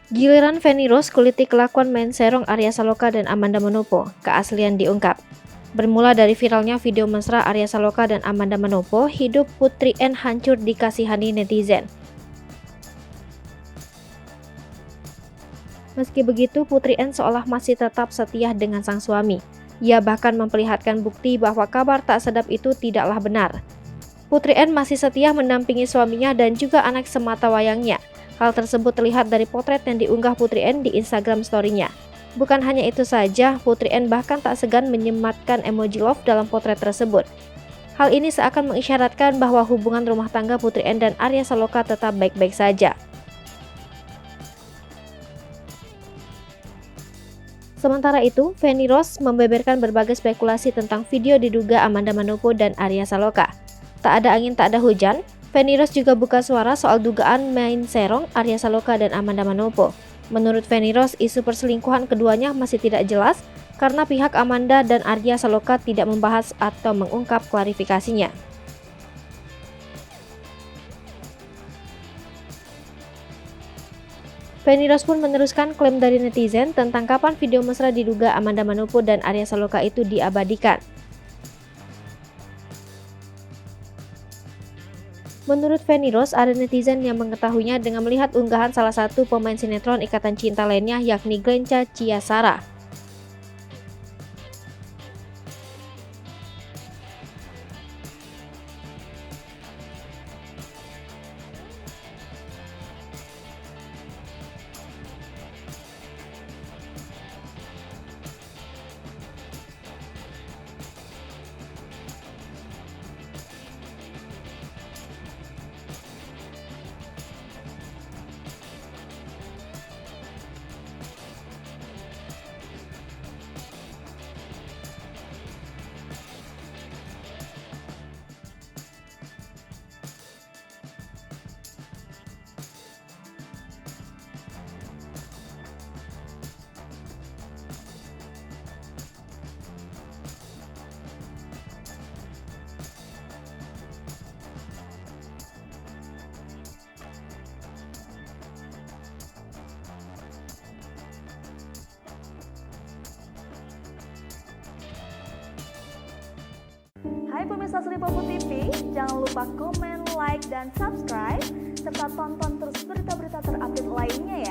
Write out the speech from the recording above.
Giliran Feni Rose kuliti kelakuan main serong Arya Saloka dan Amanda Manopo, keaslian diungkap. Bermula dari viralnya video mesra Arya Saloka dan Amanda Manopo, hidup Putri N hancur dikasihani netizen. Meski begitu, Putri N seolah masih tetap setia dengan sang suami. Ia bahkan memperlihatkan bukti bahwa kabar tak sedap itu tidaklah benar. Putri N masih setia mendampingi suaminya dan juga anak sematawayangnya. Hal tersebut terlihat dari potret yang diunggah Putri N di Instagram story-nya. Bukan hanya itu saja, Putri N bahkan tak segan menyematkan emoji love dalam potret tersebut. Hal ini seakan mengisyaratkan bahwa hubungan rumah tangga Putri N dan Arya Saloka tetap baik-baik saja. Sementara itu, Feni Rose membeberkan berbagai spekulasi tentang video diduga Amanda Manopo dan Arya Saloka. Tak ada angin tak ada hujan, Feni Rose juga buka suara soal dugaan main serong Arya Saloka dan Amanda Manopo. Menurut Feni Rose, isu perselingkuhan keduanya masih tidak jelas karena pihak Amanda dan Arya Saloka tidak membahas atau mengungkap klarifikasinya. Feni Rose pun meneruskan klaim dari netizen tentang kapan video mesra diduga Amanda Manopo dan Arya Saloka itu diabadikan. Menurut Feni Rose, ada netizen yang mengetahuinya dengan melihat unggahan salah satu pemain sinetron Ikatan Cinta lainnya, yakni Glenca Ciasara. Hai pemirsa Sri Popo TV, jangan lupa komen, like, dan subscribe, serta tonton terus berita-berita terupdate lainnya ya.